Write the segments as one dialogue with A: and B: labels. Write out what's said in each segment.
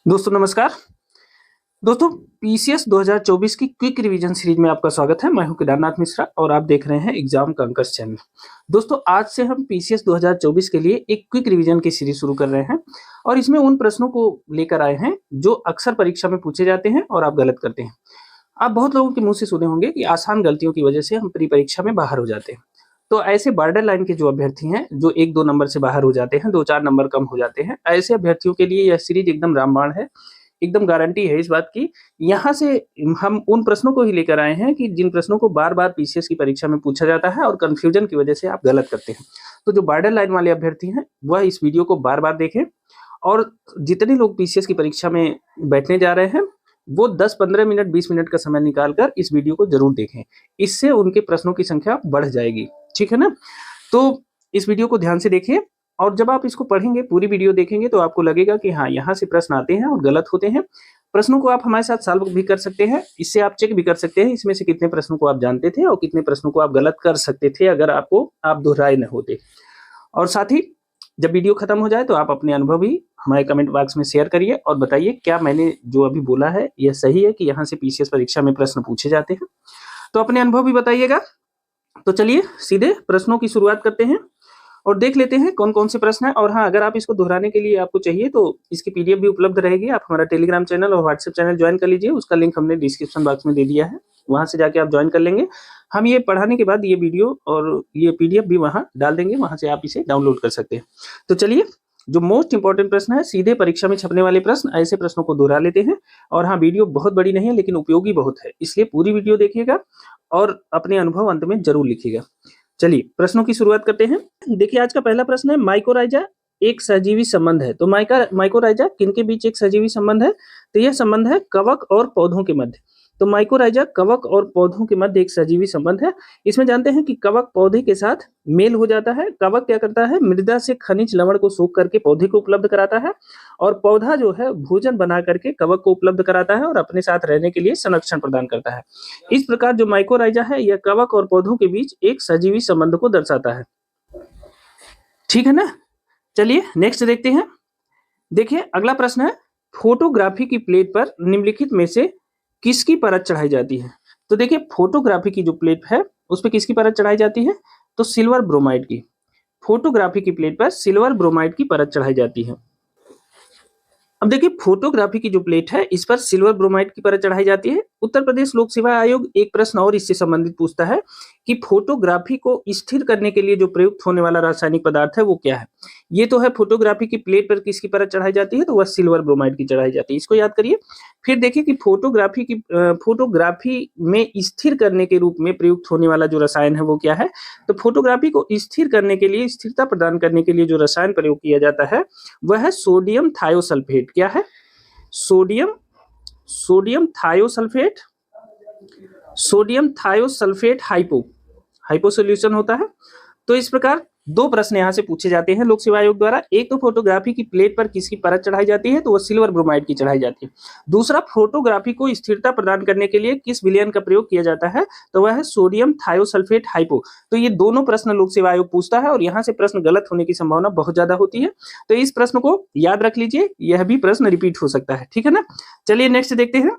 A: दोस्तों नमस्कार। दोस्तों पीसीएस 2024 की क्विक रिवीजन सीरीज में आपका स्वागत है। मैं हूं केदारनाथ मिश्रा और आप देख रहे हैं एग्जाम कंकस चैनल। दोस्तों आज से हम पीसीएस 2024 के लिए एक क्विक रिवीजन की सीरीज शुरू कर रहे हैं और इसमें उन प्रश्नों को लेकर आए हैं जो अक्सर परीक्षा में पूछे जाते हैं और आप गलत करते हैं। आप बहुत लोगों के मुंह से सुने होंगे कि आसान गलतियों की वजह से हम प्री परीक्षा में बाहर हो जाते हैं। तो ऐसे बॉर्डर लाइन के जो अभ्यर्थी हैं जो 1-2 नंबर से बाहर हो जाते हैं, 2-4 नंबर कम हो जाते हैं, ऐसे अभ्यर्थियों के लिए यह सीरीज एकदम रामबाण है। एकदम गारंटी है इस बात की। यहाँ से हम उन प्रश्नों को ही लेकर आए हैं कि जिन प्रश्नों को बार-बार पीसीएस की परीक्षा में पूछा जाता है और कन्फ्यूजन की वजह से आप गलत करते हैं। तो जो बॉर्डर लाइन वाले अभ्यर्थी हैं, वह इस वीडियो को बार-बार देखें और जितने लोग पीसीएस की परीक्षा में बैठने जा रहे हैं, वो 10-15 मिनट, 20 मिनट का समय निकाल कर इस वीडियो को ज़रूर देखें। इससे उनके प्रश्नों की संख्या बढ़ जाएगी, ठीक है ना? तो इस वीडियो को ध्यान से देखिए और जब आप इसको पढ़ेंगे, पूरी वीडियो देखेंगे तो आपको लगेगा कि हाँ, यहाँ से प्रश्न आते हैं और गलत होते हैं। प्रश्नों को आप हमारे साथ सॉल्व भी कर सकते हैं। इससे आप चेक भी कर सकते हैं इसमें से कितने प्रश्नों को आप जानते थे और कितने प्रश्नों को आप गलत कर सकते थे अगर आप दोहराए न होते। और साथ ही जब वीडियो खत्म हो जाए तो आप अपने अनुभव भी हमारे कमेंट बॉक्स में शेयर करिए और बताइए क्या मैंने जो अभी बोला है यह सही है कि यहाँ से पीसीएस परीक्षा में प्रश्न पूछे जाते हैं। तो अपने अनुभव भी बताइएगा। तो चलिए सीधे प्रश्नों की शुरुआत करते हैं और देख लेते हैं कौन-कौन से प्रश्न हैं। और हाँ, अगर आप इसको दोहराने के लिए आपको चाहिए तो इसकी पीडीएफ भी उपलब्ध रहेगी। आप हमारा टेलीग्राम चैनल और व्हाट्सएप चैनल ज्वाइन कर लीजिए। उसका लिंक हमने डिस्क्रिप्शन बॉक्स में दे दिया है। वहाँ से जाके आप ज्वाइन कर लेंगे। हम ये पढ़ाने के बाद ये वीडियो और ये पीडीएफ भी वहाँ डाल देंगे, वहाँ से आप इसे डाउनलोड कर सकते हैं। तो चलिए, जो मोस्ट इंपॉर्टेंट प्रश्न है, सीधे परीक्षा में छपने वाले प्रश्न, ऐसे प्रश्नों को दोहरा लेते हैं। और हाँ, वीडियो बहुत बड़ी नहीं है लेकिन उपयोगी बहुत है, इसलिए पूरी वीडियो देखिएगा और अपने अनुभव अंत में जरूर लिखिएगा। चलिए प्रश्नों की शुरुआत करते हैं। देखिए आज का पहला प्रश्न है, माइकोराइजा एक सजीवी संबंध है। तो माइकोराइजा किनके बीच एक सजीवी संबंध है? तो यह संबंध है कवक और पौधों के मध्य। तो माइकोराइजा कवक और पौधों के मध्य एक सजीवी संबंध है। इसमें जानते हैं कि कवक पौधे के साथ मेल हो जाता है। कवक क्या करता है? मृदा से खनिज लवण को सोख करके पौधे को उपलब्ध कराता है और पौधा जो है भोजन बना करके कवक को उपलब्ध कराता है और अपने साथ रहने के लिए संरक्षण प्रदान करता है। इस प्रकार जो माइकोराइजा है यह कवक और पौधों के बीच एक सजीवी संबंध को दर्शाता है। ठीक है ना? चलिए नेक्स्ट देखते हैं। देखिए अगला प्रश्न है, फोटोग्राफी की प्लेट पर निम्नलिखित में से किसकी परत चढ़ाई जाती है? तो देखिए फोटोग्राफी की जो प्लेट है उस पे किसकी परत चढ़ाई जाती है? तो सिल्वर ब्रोमाइड की। फोटोग्राफी की प्लेट पर सिल्वर ब्रोमाइड की परत चढ़ाई जाती है। अब देखिए फोटोग्राफी की जो प्लेट है इस पर सिल्वर ब्रोमाइड की परत चढ़ाई जाती है। उत्तर प्रदेश लोक सेवा आयोग एक प्रश्न और इससे संबंधित पूछता है कि फोटोग्राफी को स्थिर करने के लिए जो प्रयुक्त होने वाला रासायनिक पदार्थ है वो क्या है? ये तो है फोटोग्राफी की प्लेट पर किसकी परत चढ़ाई जाती है? तो वह सिल्वर ब्रोमाइड की चढ़ाई जाती है। इसको याद करिए। फिर देखिए कि फोटोग्राफी में स्थिर करने के रूप में प्रयुक्त होने वाला जो रसायन है वो क्या है? तो फोटोग्राफी को स्थिर करने के लिए, स्थिरता प्रदान करने के लिए जो रसायन प्रयोग किया जाता है वह है सोडियम थायोसल्फेट। क्या है? Sodium thiosulphate. Sodium thiosulphate hypo solution होता है। तो इस प्रकार दो प्रश्न यहाँ से पूछे जाते हैं लोक सेवा आयोग द्वारा। एक तो फोटोग्राफी की प्लेट पर किसकी परत चढ़ाई जाती है? तो वह सिल्वर ब्रोमाइड की चढ़ाई जाती है। दूसरा, फोटोग्राफी को स्थिरता प्रदान करने के लिए किस विलयन का प्रयोग किया जाता है? तो वह है सोडियम थायोसल्फेट हाइपो। तो ये दोनों प्रश्न लोक सेवा आयोग पूछता है और यहाँ से प्रश्न गलत होने की संभावना बहुत ज्यादा होती है। तो इस प्रश्न को याद रख लीजिए, यह भी प्रश्न रिपीट हो सकता है। ठीक है ना? चलिए नेक्स्ट देखते हैं।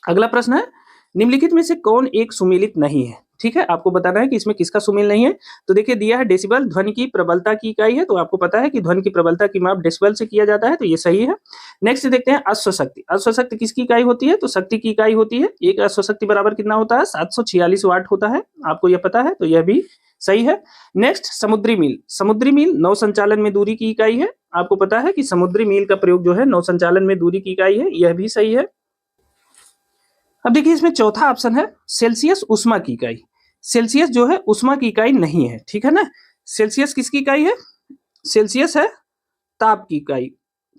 A: अगला प्रश्न है, निम्नलिखित में से कौन एक सुमेलित नहीं है? ठीक है, आपको बताना है कि इसमें किसका सुमेल नहीं है। तो देखिए दिया है डेसिबल, ध्वनि की प्रबलता की इकाई है। तो आपको पता है कि ध्वनि की प्रबलता की माप डेसिबल से किया जाता है, तो ये सही है। नेक्स्ट देखते हैं अश्वशक्ति। अश्वशक्ति किसकी इकाई होती है? तो शक्ति की इकाई होती है। एक अश्वशक्ति बराबर कितना होता है? 746 वाट होता है। आपको यह पता है, तो यह भी सही है। नेक्स्ट समुद्री मील। समुद्री मील नौ संचालन में दूरी की इकाई है। आपको पता है कि समुद्री मील का प्रयोग जो है नौ संचालन में दूरी की इकाई है, यह भी सही है। अब देखिए इसमें चौथा ऑप्शन है सेल्सियस उष्मा की इकाई। सेल्सियस जो है उष्मा की इकाई नहीं है। ठीक है ना? सेल्सियस किसकी इकाई है? सेल्सियस है ताप की इकाई।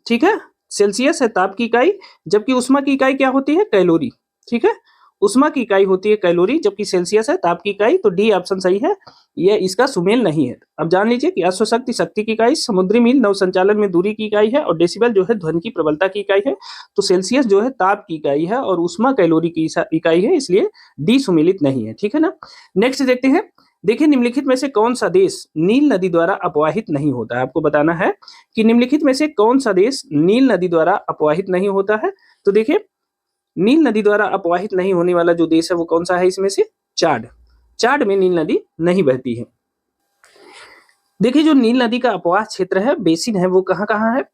A: ठीक है, सेल्सियस है ताप की इकाई, जबकि उष्मा की इकाई क्या होती है? कैलोरी। ठीक है, उष्मा की इकाई होती है कैलोरी, जबकि सेल्सियस है ताप की इकाई। तो डी ऑप्शन सही है, यह इसका सुमेल नहीं है। अब जान लीजिए कि अश्वशक्ति शक्ति की इकाई, समुद्री मील नौ संचालन में दूरी की इकाई है और डेसिबल जो है ध्वनि की प्रबलता की इकाई है। तो सेल्सियस जो है ताप की इकाई है और उष्मा कैलोरी की इकाई है, इसलिए डी सुमेलित नहीं है। ठीक है ना? नेक्स्ट देखते हैं, देखिए निम्नलिखित में से कौन सा देश नील नदी द्वारा अपवाहित नहीं होता है, आपको बताना है कि निम्नलिखित में से कौन सा देश नील नदी द्वारा अपवाहित नहीं होता है। तो देखिए नील नदी द्वारा अपवाहित नहीं होने वाला जो देश है वो कौन सा है, इसमें से चाड। चाड में नील नदी नहीं बहती है। देखिए जो नील नदी का अपवाह क्षेत्र है, बेसिन है, वो कहाँ कहाँ है,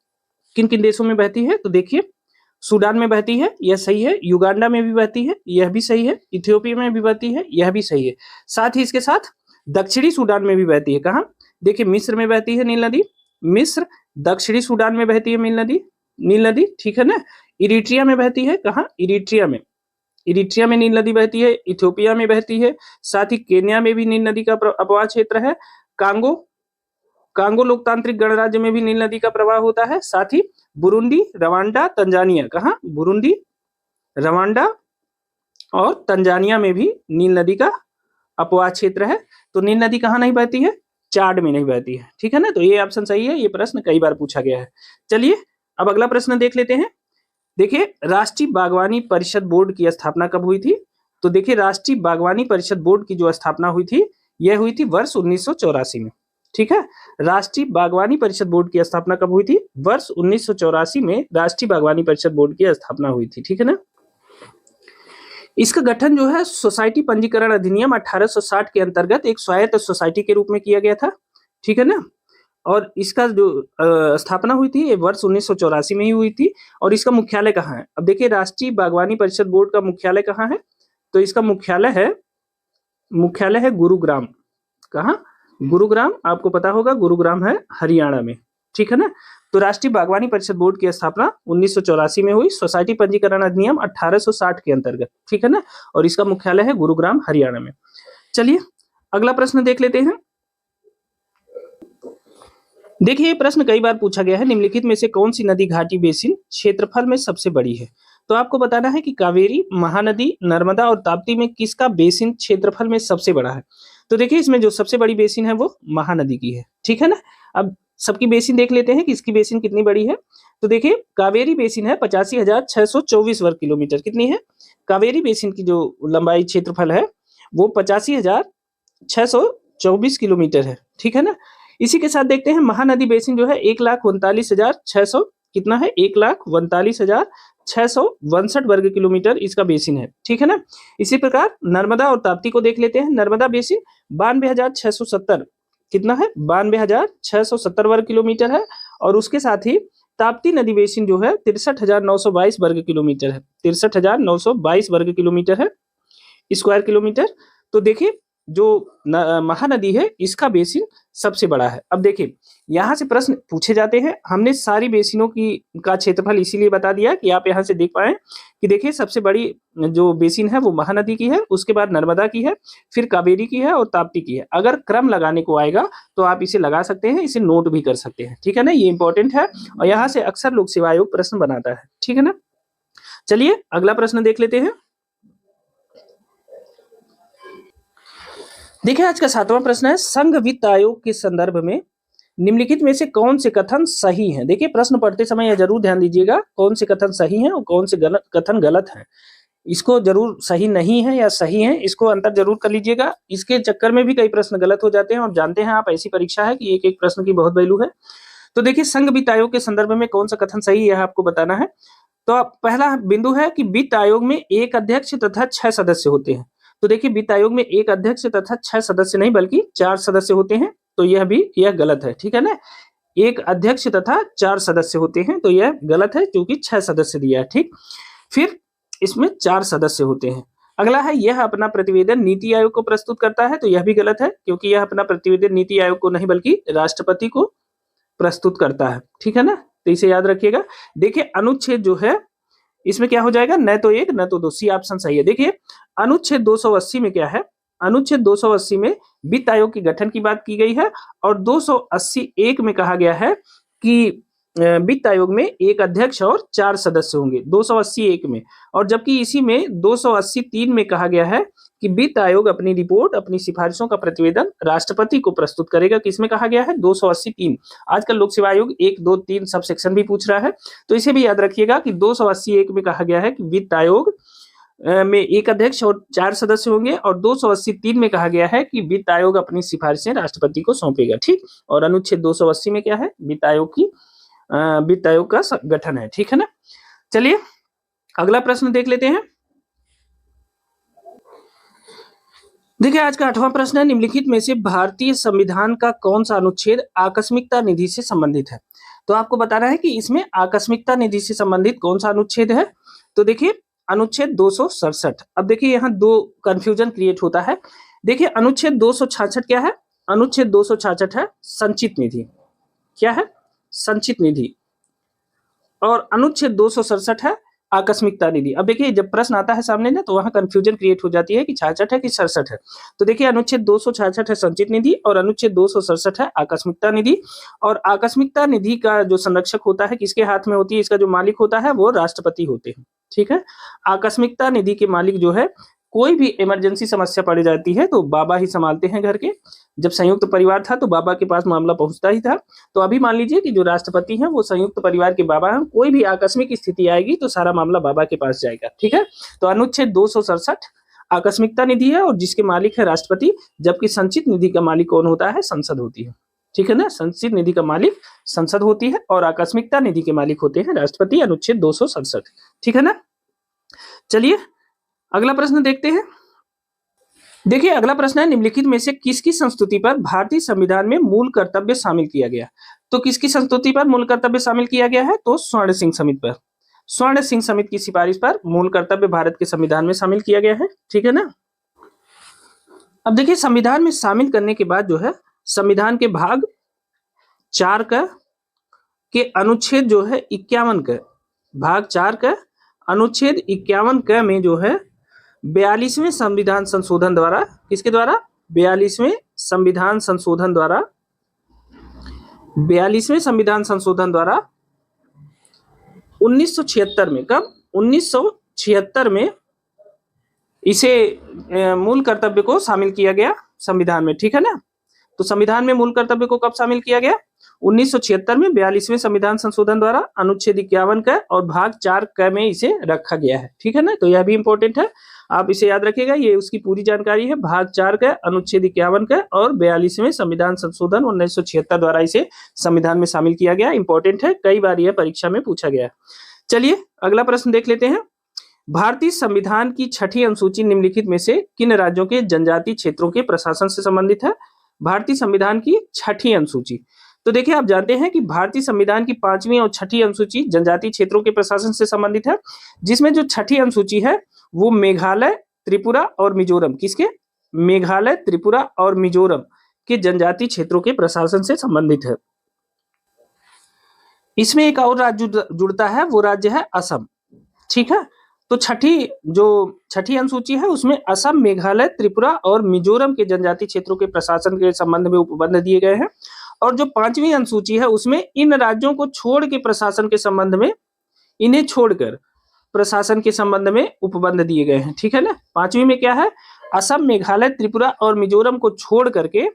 A: किन किन देशों में बहती है। तो देखिए सूडान में बहती है, यह सही है। युगांडा में भी बहती है, यह भी सही है। इथियोपिया में भी बहती है, यह भी सही है। साथ ही इसके साथ दक्षिणी सूडान में भी बहती है। कहाँ, देखिए मिस्र में बहती है नील नदी, मिस्र दक्षिणी सूडान में बहती है नील नदी, ठीक है ना। इरिट्रिया में बहती है, कहाँ, इरिट्रिया में नील नदी बहती है। इथियोपिया में बहती है। साथ ही केन्या में भी नील नदी का अपवाह क्षेत्र है। कांगो लोकतांत्रिक गणराज्य में भी नील नदी का प्रवाह होता है। साथ ही बुरुंडी, रवांडा, तंजानिया, कहाँ, बुरुंडी, रवांडा और तंजानिया में भी नील नदी का अपवाह क्षेत्र है। तो नील नदी कहाँ नहीं बहती है, चाड में नहीं बहती है, ठीक है ना। तो ये ऑप्शन सही है, ये प्रश्न कई बार पूछा गया है। चलिए अब अगला प्रश्न देख लेते हैं। देखिए राष्ट्रीय बागवानी परिषद बोर्ड की स्थापना कब हुई थी। तो देखिए राष्ट्रीय बागवानी परिषद बोर्ड की जो स्थापना हुई थी, यह हुई थी वर्ष 1984 में, ठीक है। राष्ट्रीय बागवानी परिषद बोर्ड की स्थापना कब हुई थी, वर्ष 1984 में राष्ट्रीय बागवानी परिषद बोर्ड की स्थापना हुई थी, ठीक है ना। इसका गठन जो है सोसाइटी पंजीकरण अधिनियम 1860 के अंतर्गत एक स्वायत्त सोसाइटी के रूप में किया गया था, ठीक है ना। और इसका जो स्थापना हुई थी ये वर्ष 1984 में ही हुई थी। और इसका मुख्यालय कहाँ है। अब देखिए राष्ट्रीय बागवानी परिषद बोर्ड का मुख्यालय कहाँ है। तो इसका मुख्यालय है गुरुग्राम। कहाँ, गुरुग्राम, आपको पता होगा गुरुग्राम है हरियाणा में, ठीक है ना। तो राष्ट्रीय बागवानी परिषद बोर्ड की स्थापना 1984 में हुई, सोसाइटी पंजीकरण अधिनियम 1860 के अंतर्गत, ठीक है ना। और इसका मुख्यालय है गुरुग्राम हरियाणा में। चलिए अगला प्रश्न देख लेते हैं। देखिए ये प्रश्न कई बार पूछा गया है, निम्नलिखित में से कौन सी नदी घाटी बेसिन क्षेत्रफल में सबसे बड़ी है। तो आपको बताना है कि कावेरी, महानदी, नर्मदा और ताप्ती में किसका बेसिन क्षेत्रफल में सबसे बड़ा है। तो देखिए इसमें जो सबसे बड़ी बेसिन है वो महानदी की है, ठीक है ना। अब सबकी बेसिन देख लेते हैं कि इसकी बेसिन कितनी बड़ी है। तो देखिए कावेरी बेसिन है 85,624 वर्ग किलोमीटर। कितनी है, कावेरी बेसिन की जो लंबाई क्षेत्रफल है वो 85,624 किलोमीटर है, ठीक है ना। इसी के साथ देखते हैं महानदी बेसिन जो है 1,39,600 कितना है, 1,39,662 वर्ग किलोमीटर इसका बेसिन है, ठीक है ना। इसी प्रकार नर्मदा और ताप्ती को देख लेते हैं। नर्मदा बेसिन 92,670 कितना है, 92,670 वर्ग किलोमीटर है। और उसके साथ ही ताप्ती नदी बेसिन जो है 63,922 वर्ग किलोमीटर है, 63,922 वर्ग किलोमीटर है, स्क्वायर किलोमीटर। तो देखिए जो महानदी है इसका बेसिन सबसे बड़ा है। अब देखिए यहाँ से प्रश्न पूछे जाते हैं, हमने सारी बेसिनों की का क्षेत्रफल इसीलिए बता दिया कि आप यहाँ से देख पाए कि देखिए सबसे बड़ी जो बेसिन है वो महानदी की है, उसके बाद नर्मदा की है, फिर कावेरी की है और ताप्ती की है। अगर क्रम लगाने को आएगा तो आप इसे लगा सकते हैं, इसे नोट भी कर सकते हैं, ठीक है ना। ये इंपॉर्टेंट है और यहाँ से अक्सर लोक सेवा आयोग प्रश्न बनाता है, ठीक है ना। चलिए अगला प्रश्न देख लेते हैं। देखिए आज का 7वां प्रश्न है, संघ वित्त आयोग के संदर्भ में निम्नलिखित में से कौन से कथन सही हैं। देखिए प्रश्न पढ़ते समय यह जरूर ध्यान दीजिएगा कौन से कथन सही हैं और कौन से कथन गलत हैं। इसको जरूर सही नहीं है या सही है, इसको अंतर जरूर कर लीजिएगा। इसके चक्कर में भी कई प्रश्न गलत हो जाते हैं और जानते हैं आप, ऐसी परीक्षा है कि एक एक प्रश्न की बहुत वैल्यू है। तो देखिए संघ वित्त आयोग के संदर्भ में कौन सा कथन सही है आपको बताना है। तो पहला बिंदु है कि वित्त आयोग में एक अध्यक्ष तथा 6 सदस्य होते हैं। तो देखिए वित्त आयोग में एक अध्यक्ष तथा 6 सदस्य नहीं बल्कि 4 सदस्य होते हैं, तो यह गलत है, ठीक है ना। एक अध्यक्ष तथा 4 सदस्य होते हैं तो यह गलत है क्योंकि 6 सदस्य दिया है, ठीक। फिर इसमें 4 सदस्य होते हैं। अगला है यह अपना प्रतिवेदन नीति आयोग को प्रस्तुत करता है, तो यह भी गलत है क्योंकि यह अपना प्रतिवेदन नीति आयोग को नहीं बल्कि राष्ट्रपति को प्रस्तुत करता है, ठीक है ना। तो इसे याद रखिएगा। देखिए अनुच्छेद जो है इसमें क्या हो जाएगा, न तो एक न तो दो, सी ऑप्शन सही है। देखिए अनुच्छेद 280 में क्या है, अनुच्छेद 280 में वित्त आयोग के गठन की बात की गई है और 280(1) में कहा गया है कि वित्त आयोग में एक अध्यक्ष और 4 सदस्य होंगे, 280(1) में। और जबकि इसी में 283 में कहा गया है कि वित्त आयोग अपनी रिपोर्ट, अपनी सिफारिशों का प्रतिवेदन राष्ट्रपति को प्रस्तुत करेगा। किसमें कहा गया है, 283। आजकल लोक सेवा आयोग 1, 2, 3 सब सेक्शन भी पूछ रहा है, तो इसे भी याद रखिएगा कि 281 में कहा गया है कि वित्त आयोग में एक अध्यक्ष और 4 सदस्य होंगे, और 280(3) में कहा गया है कि वित्त आयोग अपनी सिफारिशें राष्ट्रपति को सौंपेगा। ठीक, और अनुच्छेद 280 में क्या है, वित्त आयोग का गठन है। ठीक है ना। चलिए अगला प्रश्न देख लेते हैं। देखिए आज का 8वां प्रश्न है, निम्नलिखित में से भारतीय संविधान का कौन सा अनुच्छेद आकस्मिकता निधि से संबंधित है। तो आपको बताना है कि इसमें आकस्मिकता निधि से संबंधित कौन सा अनुच्छेद है। तो देखिए अनुच्छेद 267। अब देखिए यहाँ दो कंफ्यूजन क्रिएट होता है। देखिए अनुच्छेद 266 क्या है, अनुच्छेद 266 है संचित निधि। क्या है, संचित निधि। और अनुच्छेद 267 है आकस्मिकता निधि। अब देखिए जब प्रश्न आता है सामने ना, तो वहां कंफ्यूजन क्रिएट हो जाती है कि 66 है कि 67 है। तो देखिए अनुच्छेद 266 है संचित निधि और अनुच्छेद 267 है आकस्मिकता निधि। और आकस्मिकता निधि का जो संरक्षक होता है किसके हाथ में होती है, इसका जो मालिक होता है वो राष्ट्रपति होते हैं। ठीक है, आकस्मिकता निधि के मालिक जो है, कोई भी इमरजेंसी समस्या पड़ जाती है तो बाबा ही संभालते हैं घर के। जब संयुक्त परिवार था तो बाबा के पास मामला पहुंचता ही था। तो अभी मान लीजिए कि जो राष्ट्रपति हैं वो संयुक्त परिवार के बाबा हैं, कोई भी आकस्मिक स्थिति आएगी तो सारा मामला बाबा के पास जाएगा। ठीक है, तो अनुच्छेद 267 आकस्मिकता निधि है और जिसके मालिक है राष्ट्रपति, जबकि संचित निधि का मालिक कौन होता है, संसद होती है। ठीक है ना, संचित निधि का मालिक संसद होती है और आकस्मिकता निधि के मालिक होते हैं राष्ट्रपति, अनुच्छेद 267। ठीक है ना। चलिए अगला प्रश्न देखते हैं। देखिए अगला प्रश्न है, निम्नलिखित में से किसकी संस्तुति पर भारतीय संविधान में मूल कर्तव्य शामिल किया गया। तो किसकी संस्तुति पर मूल कर्तव्य शामिल किया गया है, तो स्वर्ण सिंह समिति पर। स्वर्ण सिंह समिति की सिफारिश पर मूल कर्तव्य भारत के संविधान में शामिल किया गया है। ठीक है ना। अब देखिए संविधान में शामिल करने के बाद जो है, संविधान के भाग 4 के अनुच्छेद जो है 51 का, भाग 4 का अनुच्छेद 51 क में जो है 42वें संविधान संशोधन द्वारा, किसके द्वारा, 42वें संविधान संशोधन द्वारा, 42वें संविधान संशोधन द्वारा 1976 में, कब, 1976 में इसे मूल कर्तव्य को शामिल किया गया संविधान में। ठीक है ना। तो संविधान में मूल कर्तव्य को कब शामिल किया गया, 1976 में 42वें संविधान संशोधन द्वारा अनुच्छेद 51 का और भाग 4 क में इसे रखा गया है। ठीक है ना, तो यह भी इंपॉर्टेंट है, आप इसे याद रखिएगा, ये उसकी पूरी जानकारी है। भाग 4 का अनुच्छेद 51 का और 42वें संविधान संशोधन 1976 द्वारा इसे संविधान में शामिल किया गया। इंपॉर्टेंट है, कई बार यह परीक्षा में पूछा गया। चलिए अगला प्रश्न देख लेते हैं। भारतीय संविधान की 6ठी अनुसूची निम्नलिखित में से किन राज्यों के जनजातीय क्षेत्रों के प्रशासन से संबंधित है। भारतीय संविधान की 6ठी अनुसूची, तो देखिए आप जानते हैं कि भारतीय संविधान की 5वीं और 6ठी अनुसूची जनजातीय क्षेत्रों के प्रशासन से संबंधित है, जिसमें जो 6ठी अनुसूची है वो मेघालय, त्रिपुरा और मिजोरम, किसके, मेघालय, त्रिपुरा और मिजोरम के जनजातीय क्षेत्रों के प्रशासन से संबंधित है। इसमें एक और राज्य जुड़ता है, वो राज्य है असम। ठीक है, तो छठी अनुसूची है उसमें असम, मेघालय, त्रिपुरा और मिजोरम के जनजातीय क्षेत्रों के प्रशासन के संबंध में उपबंध दिए गए हैं। और जो 5वीं अनुसूची है उसमें इन राज्यों को छोड़ के प्रशासन के संबंध में, इन्हें छोड़कर प्रशासन के संबंध में उपबंध दिए गए हैं। ठीक है ना। 5वीं में क्या है, असम, मेघालय, त्रिपुरा और मिजोरम को छोड़ करके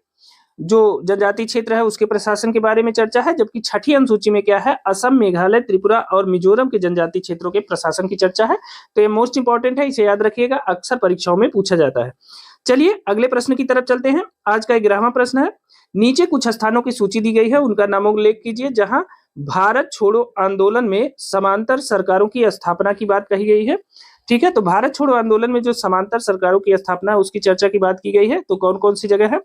A: जो जनजातीय क्षेत्र है उसके प्रशासन के बारे में चर्चा है, जबकि 6ठी अनुसूची में क्या है, असम, मेघालय, त्रिपुरा और मिजोरम के जनजातीय क्षेत्रों के प्रशासन की चर्चा है। तो ये मोस्ट इंपॉर्टेंट है, इसे याद रखिएगा, अक्सर परीक्षाओं में पूछा जाता है। चलिए अगले प्रश्न की तरफ चलते हैं। आज का 11वां प्रश्न है, नीचे कुछ स्थानों की सूची दी गई है, उनका नामोल्लेख कीजिए जहां भारत छोड़ो आंदोलन में समांतर सरकारों की स्थापना की बात कही गई है। ठीक है, तो भारत छोड़ो आंदोलन में जो समांतर सरकारों की स्थापना है उसकी चर्चा की बात की गई है। तो कौन कौन सी जगह है,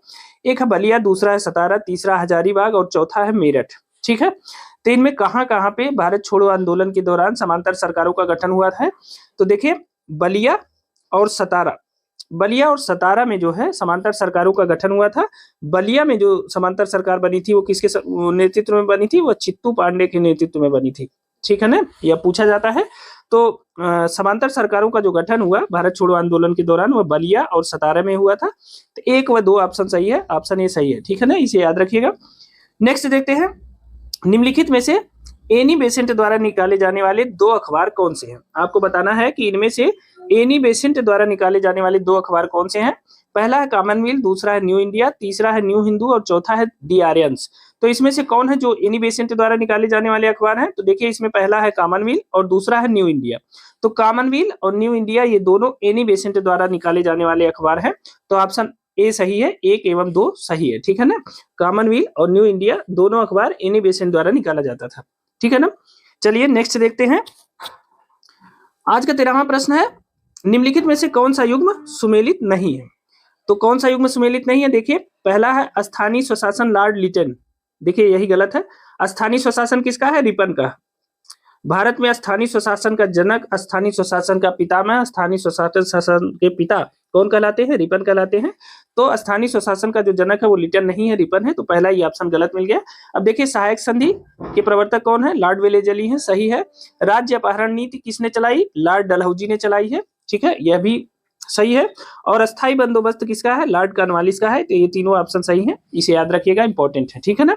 A: एक है बलिया, दूसरा है सतारा, तीसरा हजारीबाग और चौथा है मेरठ। ठीक है, तो इनमें कहां कहां पे भारत छोड़ो आंदोलन के दौरान समांतर सरकारों का गठन हुआ है। तो देखिए बलिया और सतारा में जो है समांतर सरकारों का गठन हुआ था। बलिया में जो समांतर सरकार बनी थी वो किसके नेतृत्व में बनी थी, वो चित्तू पांडे के नेतृत्व में बनी थी। ठीक है ना, यह पूछा जाता है। तो समांतर सरकारों का जो गठन हुआ भारत छोड़ो आंदोलन के दौरान वह बलिया और सतारा में हुआ था। तो 1 व 2 ऑप्शन सही है, ऑप्शन ए सही है। ठीक है ना, इसे याद रखिएगा। नेक्स्ट देखते हैं, निम्नलिखित में से एनी बेसेंट द्वारा निकाले जाने वाले 2 अखबार कौन से हैं। आपको बताना है कि इनमें से एनी बेसेंट द्वारा निकाले जाने वाले 2 अखबार कौन से हैं? पहला है कॉमनवेल्थ, दूसरा है न्यू इंडिया, तीसरा है न्यू हिंदू और चौथा है दी आर्यन्स। तो इसमें से कौन है जो एनी बेसेंट द्वारा निकाले जाने वाले अखबार हैं? तो देखिए इसमें पहला है कॉमनवेल्थ और दूसरा है न्यू इंडिया। तो कॉमनवेल्थ और न्यू इंडिया ये दोनों एनी बेसेंट द्वारा निकाले जाने वाले अखबार हैं। तो ऑप्शन ए सही है, 1 एवं 2 सही है, ठीक है ना। कॉमनवेल्थ और न्यू इंडिया दोनों अखबार एनी बेसेंट द्वारा निकाला जाता था, ठीक है ना। चलिए नेक्स्ट देखते हैं। आज का 13वां प्रश्न है, निम्नलिखित में से कौन सा युग्म सुमेलित नहीं है? तो कौन सा युग्म सुमेलित नहीं है? देखिए पहला है स्थानीय स्वशासन लॉर्ड लिटन, देखिए यही गलत है। स्थानीय स्वशासन किसका है? रिपन का। भारत में स्थानीय स्वशासन का जनक, स्थानीय स्वशासन का पितामह, स्थानीय स्वशासन के पिता कौन कहलाते हैं? रिपन कहलाते हैं। तो स्थानीय स्वशासन का जो जनक है वो लिटन नहीं है, रिपन है। तो पहला ये ऑप्शन गलत मिल गया। अब देखिए सहायक संधि के प्रवर्तक कौन है? लॉर्ड वेलेजली है, सही है। राज्य अपहरण नीति किसने चलाई? लॉर्ड डलहौजी ने चलाई है, ठीक है, यह भी सही है। और अस्थायी बंदोबस्त किसका है? लॉर्ड कॉर्नवालिस का है। तो ये तीनों ऑप्शन सही है, इसे याद रखिएगा, इंपॉर्टेंट है, ठीक है ना।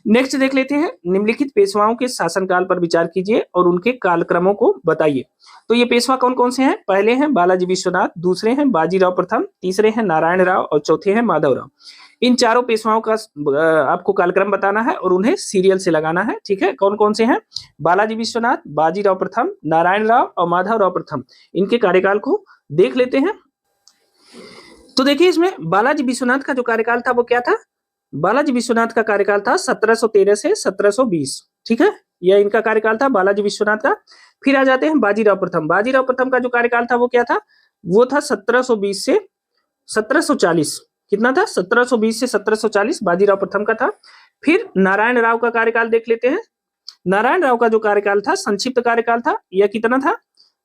A: नेक्स्ट देख लेते हैं, निम्नलिखित पेशवाओं के शासनकाल पर विचार कीजिए और उनके कालक्रमों को बताइए। तो ये पेशवा कौन कौन से हैं? पहले हैं बालाजी विश्वनाथ, दूसरे हैं बाजीराव प्रथम, तीसरे हैं नारायण राव और चौथे हैं माधवराव। इन चारों पेशवाओं का आपको कालक्रम बताना है और उन्हें सीरियल से लगाना है, ठीक है। कौन कौन से हैं? बालाजी विश्वनाथ, बाजीराव प्रथम, नारायण राव और माधवराव प्रथम। इनके कार्यकाल को देख लेते हैं। तो देखिए इसमें बालाजी विश्वनाथ का जो कार्यकाल था वो क्या था? बालाजी विश्वनाथ का कार्यकाल था 1713 से 1720, ठीक है, यह इनका कार्यकाल था बालाजी विश्वनाथ का। फिर आ जाते हैं बाजीराव प्रथम। बाजीराव प्रथम का जो कार्यकाल था वो क्या था? वो था 1720 से 1740। कितना था? 1720 से 1740 बाजीराव प्रथम का था। फिर नारायण राव का कार्यकाल देख लेते हैं। नारायण राव का जो कार्यकाल था, संक्षिप्त कार्यकाल था, यह कितना था?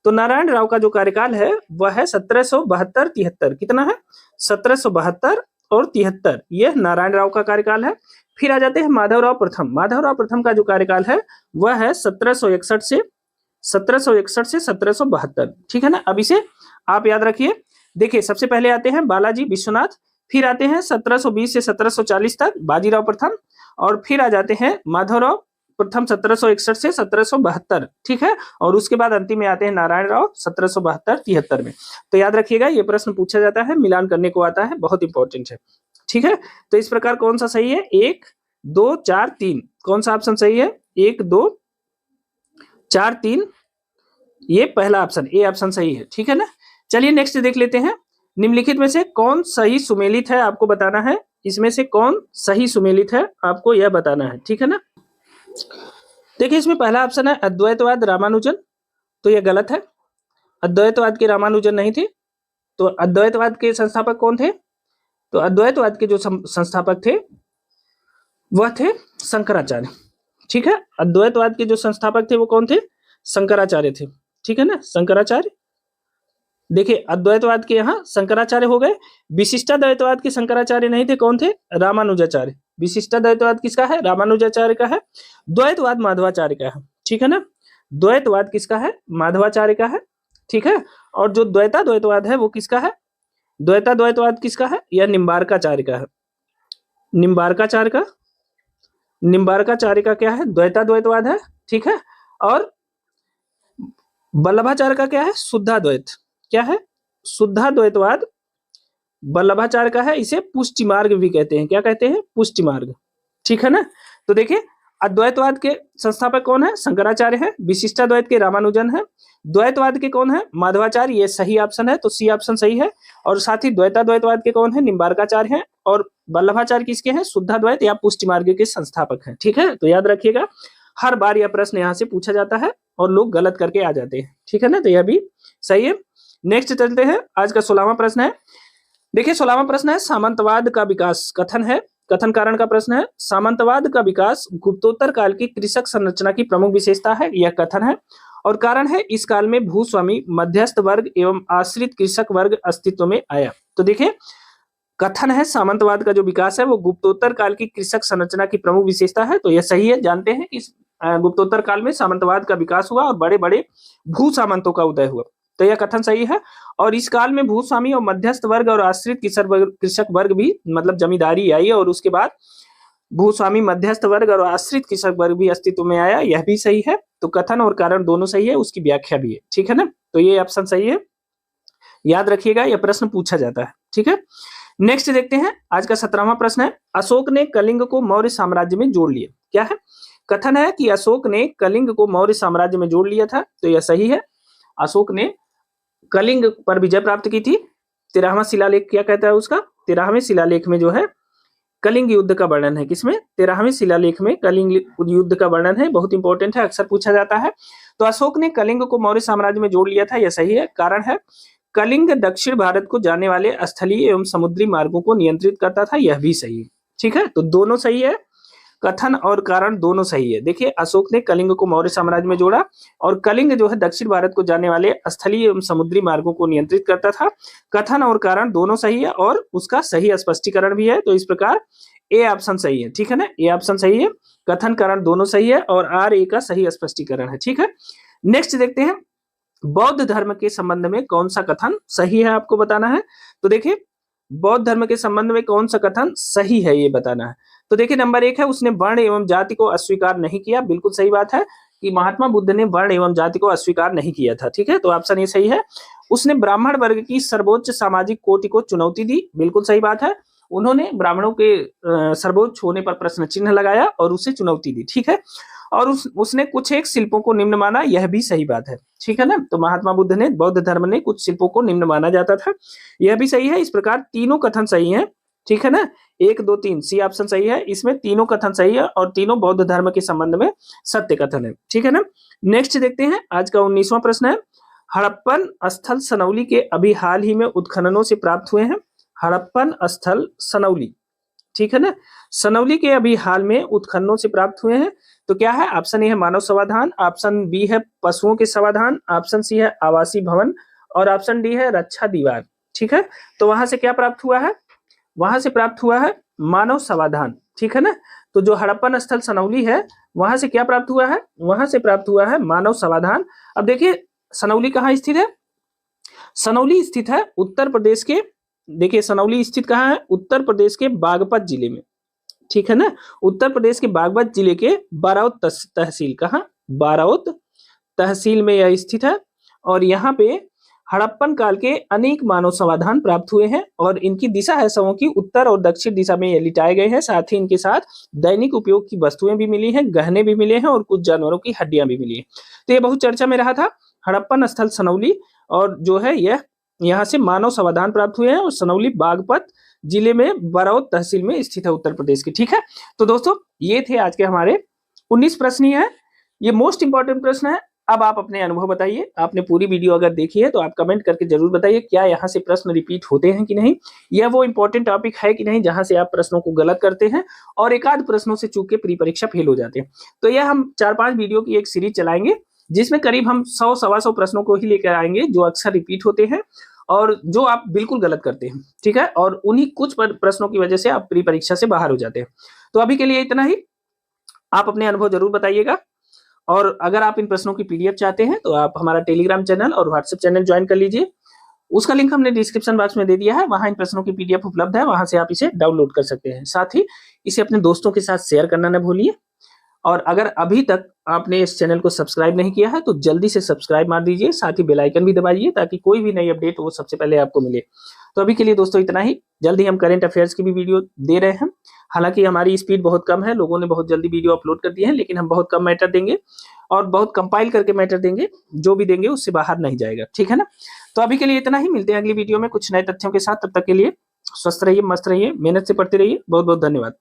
A: तो नारायण राव का जो कार्यकाल है वह है 1772-73। कितना है? 1772 और 73, यह नारायण राव का कार्यकाल है। फिर आ जाते हैं माधवराव प्रथम। माधवराव प्रथम का जो कार्यकाल है वह है 1761 से 1772, ठीक है ना। अब इसे आप याद रखिए। देखिए सबसे पहले आते हैं बालाजी विश्वनाथ, फिर आते हैं 1720 से 1740 तक बाजीराव प्रथम, और फिर आ जाते हैं माधवराव प्रथम 1761 से 1772, ठीक है। और उसके बाद अंतिम में आते हैं नारायण राव 1772-73 में। तो याद रखिएगा ये प्रश्न पूछा जाता है, मिलान करने को आता है, बहुत इंपॉर्टेंट है, ठीक है। तो इस प्रकार कौन सा सही है? 1 2 4 3, कौन सा ऑप्शन सही है? 1 2 4 3, ये पहला ऑप्शन, ए ऑप्शन सही है, ठीक है ना। चलिए नेक्स्ट देख लेते हैं, निम्नलिखित में से कौन सही सुमेलित है आपको बताना है। इसमें से कौन सही सुमेलित है आपको यह बताना है, ठीक है ना। देखिए इसमें पहला ऑप्शन है अद्वैतवाद रामानुजन, तो यह गलत है। अद्वैतवाद के रामानुजन नहीं थे। तो अद्वैतवाद के संस्थापक कौन थे? तो अद्वैतवाद के जो संस्थापक थे वह थे शंकराचार्य, ठीक है। अद्वैतवाद के जो संस्थापक थे वो कौन थे? शंकराचार्य थे, ठीक है ना, शंकराचार्य। देखिए अद्वैतवाद के यहाँ शंकराचार्य हो गए। विशिष्टाद्वैतवाद के शंकराचार्य नहीं थे, कौन थे? रामानुजाचार्य। विशिष्टाद्वैतवाद किसका है? रामानुजाचार्य का है। द्वैतवाद माधवाचार्य का है, ठीक है ना। द्वैतवाद किसका है? माधवाचार्य का है, ठीक है। और जो द्वैतवाद है वो किसका है? द्वैतवाद किसका है? यह निम्बार्काचार्य का है। निम्बार्काचार्य का क्या है? द्वैतवाद है, ठीक है। और वल्लभाचार्य का क्या है? शुद्धाद्वैत। क्या है? शुद्धाद्वैतवाद वल्लभाचार्य का है। इसे पुष्टि मार्ग भी कहते हैं। क्या कहते हैं? पुष्टि मार्ग, ठीक है ना। तो देखिए अद्वैतवाद के संस्थापक कौन है? शंकराचार्य है। विशिष्टाद्वैत के रामानुजन है। द्वैतवाद के कौन है? माधवाचार्य, ये सही ऑप्शन है, तो सी ऑप्शन सही है। और साथ ही द्वैतवाद के कौन है? निम्बार्काचार्य हैं। और वल्लभाचार्य किसके हैं? शुद्धाद्वैत या पुष्टि मार्ग के संस्थापक हैं, ठीक है। तो याद रखिएगा हर बार यह प्रश्न यहाँ से पूछा जाता है और लोग गलत करके आ जाते हैं, ठीक है ना। तो यह भी सही है। नेक्स्ट चलते हैं, आज का 16वां प्रश्न है। देखिए 16वां प्रश्न है, सामंतवाद का विकास। कथन है, कथन कारण का प्रश्न है। सामंतवाद का विकास गुप्तोत्तर काल की कृषक संरचना की प्रमुख विशेषता है, यह कथन है। और कारण है, इस काल में भूस्वामी, मध्यस्थ वर्ग एवं आश्रित कृषक वर्ग अस्तित्व में आया। तो देखिए कथन है सामंतवाद का जो विकास है वो गुप्तोत्तर काल की कृषक संरचना की प्रमुख विशेषता है, तो यह सही है। जानते हैं कि गुप्तोत्तर काल में सामंतवाद का विकास हुआ और बड़े बड़े भू सामंतों का उदय हुआ, तो यह कथन सही है। और इस काल में भूस्वामी और मध्यस्थ वर्ग और आश्रित कृषक वर्ग भी, मतलब जमींदारी आई, और उसके बाद भूस्वामी, मध्यस्थ वर्ग और आश्रित कृषक वर्ग भी अस्तित्व में आया, यह भी सही है। तो कथन और कारण दोनों सही है, उसकी व्याख्या भी है, ठीक है ना। तो ये ऑप्शन सही है। याद रखिएगा, यह प्रश्न पूछा जाता है। ठीक है, नेक्स्ट देखते हैं, आज का 17वां प्रश्न है, अशोक ने कलिंग को मौर्य साम्राज्य में जोड़ लिया। क्या है? कथन है कि अशोक ने कलिंग को मौर्य साम्राज्य में जोड़ लिया था, तो यह सही है। अशोक ने कलिंग पर विजय प्राप्त की थी। 13वां शिलालेख क्या कहता है उसका? 13वें शिलालेख में जो है कलिंग युद्ध का वर्णन है। किसमें? 13वें शिलालेख में कलिंग युद्ध का वर्णन है, बहुत इंपॉर्टेंट है, अक्सर पूछा जाता है। तो अशोक ने कलिंग को मौर्य साम्राज्य में जोड़ लिया था, यह सही है। कारण है, कलिंग दक्षिण भारत को जाने वाले स्थलीय एवं समुद्री मार्गों को नियंत्रित करता था, यह भी सही है। ठीक है, तो दोनों सही है, कथन और कारण दोनों सही है। देखिए, अशोक ने कलिंग को मौर्य साम्राज्य में जोड़ा और कलिंग जो है दक्षिण भारत को जाने वाले स्थलीय एवं समुद्री मार्गों को नियंत्रित करता था। कथन और कारण दोनों सही है और उसका सही स्पष्टीकरण भी है। तो इस प्रकार ए ऑप्शन सही है। ठीक है ना, ए ऑप्शन सही है, कथन कारण दोनों सही है और आर ए का सही स्पष्टीकरण है। ठीक है, नेक्स्ट देखते हैं, बौद्ध धर्म के संबंध में कौन सा कथन सही है, आपको बताना है। तो देखिए, बौद्ध धर्म के संबंध में कौन सा कथन सही है, ये बताना है। तो देखिए, नंबर 1 है, उसने वर्ण एवं जाति को अस्वीकार नहीं किया। बिल्कुल सही बात है कि महात्मा बुद्ध ने वर्ण एवं जाति को अस्वीकार नहीं किया था। ठीक है, तो ऑप्शन ये सही है। उसने ब्राह्मण वर्ग की सर्वोच्च सामाजिक कोटि को चुनौती दी। बिल्कुल सही बात है, उन्होंने ब्राह्मणों के सर्वोच्च होने पर प्रश्न चिन्ह लगाया और उसे चुनौती दी। ठीक है, और उसने कुछ एक शिल्पों को निम्न माना, यह भी सही बात है। ठीक है ना, तो महात्मा बुद्ध ने, बौद्ध धर्म ने कुछ शिल्पों को निम्न माना जाता था, यह भी सही है। इस प्रकार तीनों कथन सही है। ठीक है ना, 1 2 3 सी ऑप्शन सही है, इसमें तीनों कथन सही है और तीनों बौद्ध धर्म के संबंध में सत्य कथन है। ठीक है ना, नेक्स्ट देखते हैं, आज का 19वां प्रश्न है, हड़प्पन स्थल सनौली के अभी हाल ही में उत्खननों से प्राप्त हुए हैं। हड़प्पन स्थल सनौली, ठीक है ना, सनौली के अभी हाल में उत्खननों से प्राप्त हुए हैं। तो क्या है? ऑप्शन ए है मानव समाधान, ऑप्शन बी है पशुओं के समाधान, ऑप्शन सी है आवासीय भवन और ऑप्शन डी है रक्षा दीवार। ठीक है, तो वहां से क्या प्राप्त हुआ है? वहां से प्राप्त हुआ है मानव समाधान। ठीक है ना, तो जो हड़प्पन स्थल सनौली है, वहां से क्या प्राप्त हुआ है? वहां से प्राप्त हुआ है मानव समाधान। अब देखिए, सनौली कहाँ स्थित है? सनौली स्थित है उत्तर प्रदेश के, देखिए सनौली स्थित कहाँ है? उत्तर प्रदेश के बागपत जिले में। ठीक है ना, उत्तर प्रदेश के बागपत जिले के बाराउत तहसील, कहाँ? बाराउत तहसील में यह स्थित है और यहाँ पे हड़प्पन काल के अनेक मानव समाधान प्राप्त हुए हैं और इनकी दिशा है शवों की उत्तर और दक्षिण दिशा में ये लिटाए गए हैं। साथ ही इनके साथ दैनिक उपयोग की वस्तुएं भी मिली हैं, गहने भी मिले हैं और कुछ जानवरों की हड्डियां भी मिली हैं। तो ये बहुत चर्चा में रहा था हड़प्पन स्थल सनौली, और जो है यह यहाँ से मानव समाधान प्राप्त हुए हैं और सनौली बागपत जिले में बरौत तहसील में स्थित है उत्तर प्रदेश की। ठीक है, तो दोस्तों ये थे आज के हमारे 19 प्रश्न ही है, ये मोस्ट इंपॉर्टेंट प्रश्न है। अब आप अपने अनुभव बताइए, आपने पूरी वीडियो अगर देखी है तो आप कमेंट करके जरूर बताइए क्या यहाँ से प्रश्न रिपीट होते हैं कि नहीं, या वो इंपॉर्टेंट टॉपिक है कि नहीं जहां से आप प्रश्नों को गलत करते हैं और एक आध प्रश्नों से चूक के प्री परीक्षा फेल हो जाते हैं। तो यह हम 4-5 वीडियो की एक सीरीज चलाएंगे जिसमें करीब हम 100-125 प्रश्नों को ही लेकर आएंगे जो अक्सर रिपीट होते हैं और जो आप बिल्कुल गलत करते हैं। ठीक है, और उन्हीं कुछ प्रश्नों की वजह से आप प्री परीक्षा से बाहर हो जाते हैं। तो अभी के लिए इतना ही, आप अपने अनुभव जरूर बताइएगा और अगर आप इन प्रश्नों की पीडीएफ चाहते हैं तो आप हमारा टेलीग्राम चैनल और व्हाट्सएप चैनल ज्वाइन कर लीजिए, उसका लिंक हमने डिस्क्रिप्शन बॉक्स में दे दिया है, वहां इन प्रश्नों की पीडीएफ उपलब्ध है, वहां से आप इसे डाउनलोड कर सकते हैं। साथ ही इसे अपने दोस्तों के साथ शेयर करना न भूलिए और अगर अभी तक आपने इस चैनल को सब्सक्राइब नहीं किया है तो जल्दी से सब्सक्राइब मार दीजिए, साथ ही बेल आइकन भी दबाइए ताकि कोई भी नई अपडेट वो सबसे पहले आपको मिले। तो अभी के लिए दोस्तों इतना ही, जल्दी हम करंट अफेयर्स की भी वीडियो दे रहे हैं। हालांकि हमारी स्पीड बहुत कम है, लोगों ने बहुत जल्दी वीडियो अपलोड कर दिए हैं, लेकिन हम बहुत कम मैटर देंगे और बहुत कंपाइल करके मैटर देंगे, जो भी देंगे उससे बाहर नहीं जाएगा। ठीक है ना, तो अभी के लिए इतना ही, मिलते हैं अगली वीडियो में कुछ नए तथ्यों के साथ। तब तक के लिए स्वस्थ रहिए, मस्त रहिए, मेहनत से पढ़ते रहिए। बहुत बहुत धन्यवाद।